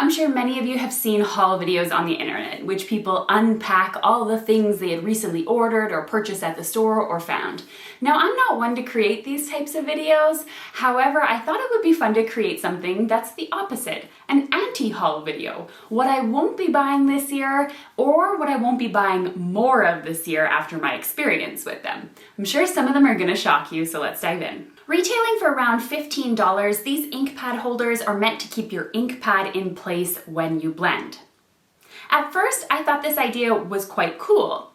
I'm sure many of you have seen haul videos on the internet, which people unpack all the things they had recently ordered or purchased at the store or found. Now, I'm not one to create these types of videos. However, I thought it would be fun to create something that's the opposite, an anti-haul video. What I won't be buying this year, or what I won't be buying more of this year after my experience with them. I'm sure some of them are gonna shock you, so let's dive in. Retailing for around $15, these ink pad holders are meant to keep your ink pad in place when you blend. At first, I thought this idea was quite cool.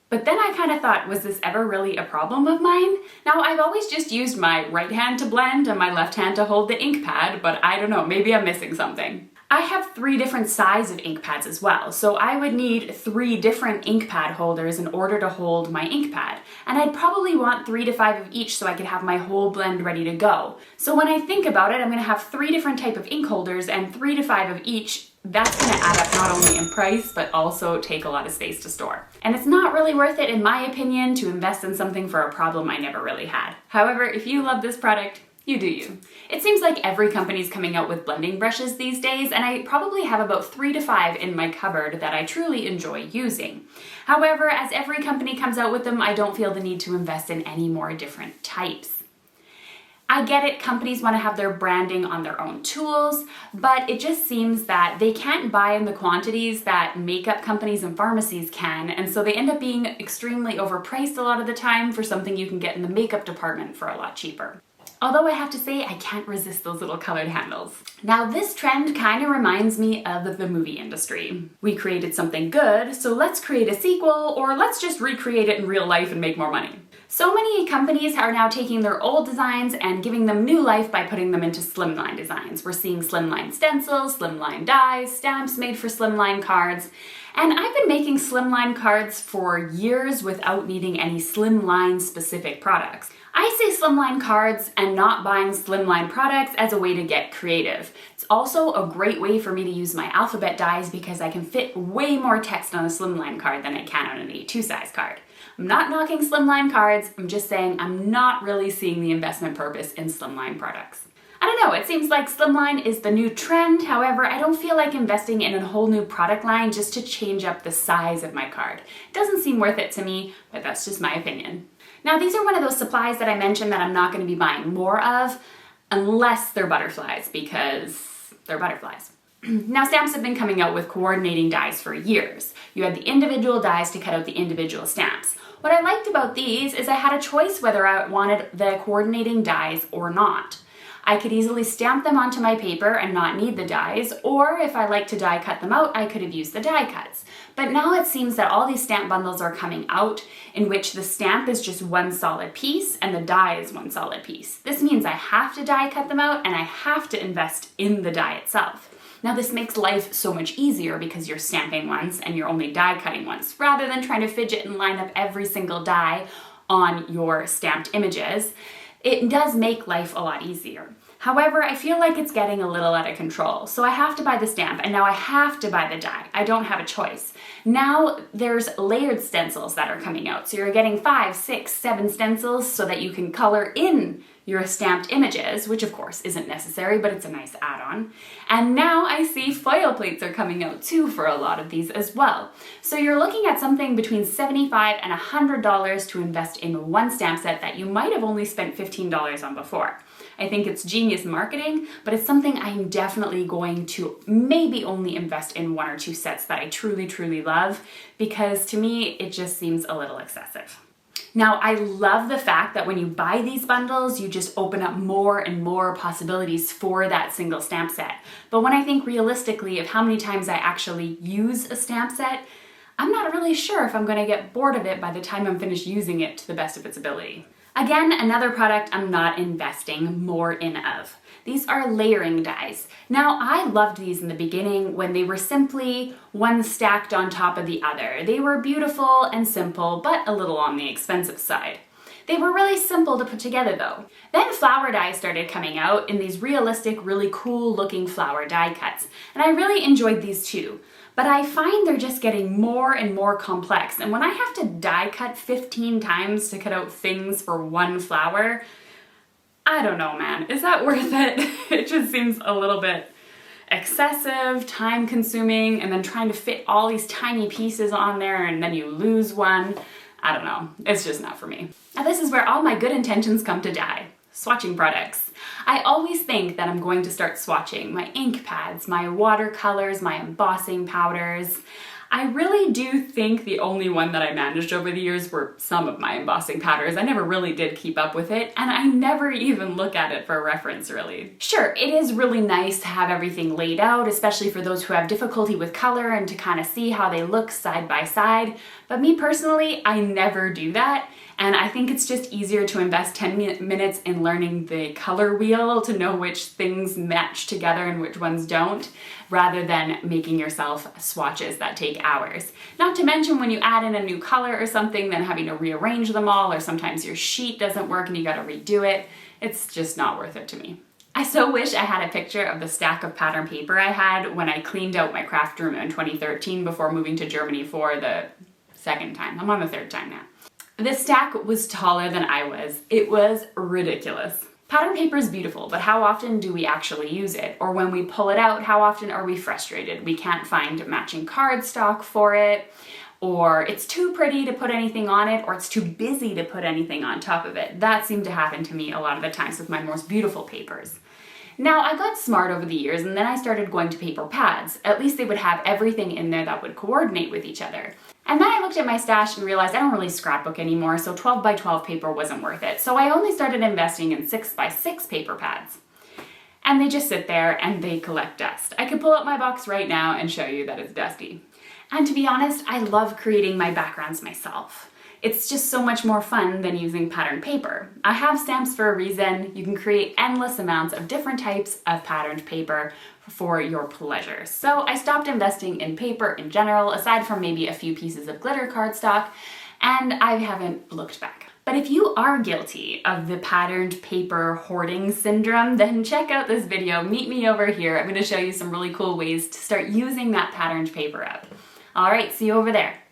But then I kind of thought, was this ever really a problem of mine? Now, I've always just used my right hand to blend and my left hand to hold the ink pad, but I don't know, maybe I'm missing something. I have 3 different sizes of ink pads as well, so I would need 3 different ink pad holders in order to hold my ink pad. And I'd probably want 3 to 5 of each so I could have my whole blend ready to go. So when I think about it, I'm gonna have 3 different type of ink holders and 3 to 5 of each. That's gonna add up not only in price, but also take a lot of space to store. And it's not really worth it, in my opinion, to invest in something for a problem I never really had. However, if you love this product, you do you. It seems like every company's coming out with blending brushes these days, and I probably have about 3 to 5 in my cupboard that I truly enjoy using. However, as every company comes out with them, I don't feel the need to invest in any more different types. I get it, companies want to have their branding on their own tools, but it just seems that they can't buy in the quantities that makeup companies and pharmacies can, and so they end up being extremely overpriced a lot of the time for something you can get in the makeup department for a lot cheaper. Although I have to say, I can't resist those little colored handles. Now, this trend kind of reminds me of the movie industry. We created something good, so let's create a sequel, or let's just recreate it in real life and make more money. So many companies are now taking their old designs and giving them new life by putting them into Slimline Designs. We're seeing Slimline stencils, Slimline dies, stamps made for Slimline cards, and I've been making Slimline cards for years without needing any Slimline specific products. I say Slimline cards and not buying Slimline products as a way to get creative. It's also a great way for me to use my alphabet dies because I can fit way more text on a Slimline card than I can on an A2 size card. I'm not knocking Slimline cards, I'm just saying I'm not really seeing the investment purpose in Slimline products. I don't know, it seems like Slimline is the new trend. However, I don't feel like investing in a whole new product line just to change up the size of my card. It doesn't seem worth it to me, but that's just my opinion. Now, these are one of those supplies that I mentioned that I'm not going to be buying more of unless they're butterflies, because they're butterflies. Now, stamps have been coming out with coordinating dies for years. You had the individual dies to cut out the individual stamps. What I liked about these is I had a choice whether I wanted the coordinating dies or not. I could easily stamp them onto my paper and not need the dies, or if I like to die cut them out, I could have used the die cuts. But now it seems that all these stamp bundles are coming out in which the stamp is just one solid piece and the die is one solid piece. This means I have to die cut them out and I have to invest in the die itself. Now, this makes life so much easier because you're stamping once and you're only die cutting once, rather than trying to fidget and line up every single die on your stamped images. It does make life a lot easier. However, I feel like it's getting a little out of control. So I have to buy the stamp and now I have to buy the die. I don't have a choice. Now there's layered stencils that are coming out. So you're getting 5, 6, 7 stencils so that you can color in your stamped images, which of course isn't necessary, but it's a nice add-on. And now I see foil plates are coming out too for a lot of these as well. So you're looking at something between $75 and $100 to invest in one stamp set that you might have only spent $15 on before. I think it's genius marketing, but it's something I'm definitely going to maybe only invest in 1 or 2 sets that I truly, truly love, because to me, it just seems a little excessive. Now, I love the fact that when you buy these bundles, you just open up more and more possibilities for that single stamp set. But when I think realistically of how many times I actually use a stamp set, I'm not really sure if I'm going to get bored of it by the time I'm finished using it to the best of its ability. Again, another product I'm not investing more in of. These are layering dies. Now, I loved these in the beginning when they were simply one stacked on top of the other. They were beautiful and simple, but a little on the expensive side. They were really simple to put together though. Then flower dies started coming out in these realistic, really cool looking flower die cuts, and I really enjoyed these too. But I find they're just getting more and more complex, and when I have to die cut 15 times to cut out things for one flower, I don't know, man. Is that worth it? It just seems a little bit excessive, time consuming, and then trying to fit all these tiny pieces on there and then you lose one. I don't know, it's just not for me. Now this is where all my good intentions come to die. Swatching products. I always think that I'm going to start swatching my ink pads, my watercolors, my embossing powders. I really do think the only one that I managed over the years were some of my embossing powders. I never really did keep up with it, and I never even look at it for reference, really. Sure, it is really nice to have everything laid out, especially for those who have difficulty with color and to kind of see how they look side by side, but me personally, I never do that. And I think it's just easier to invest 10 minutes in learning the color wheel to know which things match together and which ones don't, rather than making yourself swatches that take hours. Not to mention when you add in a new color or something, then having to rearrange them all, or sometimes your sheet doesn't work and you gotta redo it. It's just not worth it to me. I so wish I had a picture of the stack of pattern paper I had when I cleaned out my craft room in 2013 before moving to Germany for the second time. I'm on the third time now. This stack was taller than I was. It was ridiculous. Pattern paper is beautiful, but how often do we actually use it? Or when we pull it out, how often are we frustrated? We can't find matching cardstock for it, or it's too pretty to put anything on it, or it's too busy to put anything on top of it. That seemed to happen to me a lot of the times with my most beautiful papers. Now, I got smart over the years, and then I started going to paper pads. At least they would have everything in there that would coordinate with each other. And then I looked at my stash and realized I don't really scrapbook anymore, so 12 by 12 paper wasn't worth it. So I only started investing in 6 by 6 paper pads. And they just sit there and they collect dust. I could pull up my box right now and show you that it's dusty. And to be honest, I love creating my backgrounds myself. It's just so much more fun than using patterned paper. I have stamps for a reason. You can create endless amounts of different types of patterned paper for your pleasure. So I stopped investing in paper in general, aside from maybe a few pieces of glitter cardstock, and I haven't looked back. But if you are guilty of the patterned paper hoarding syndrome, then check out this video. Meet me over here. I'm going to show you some really cool ways to start using that patterned paper up. All right, see you over there.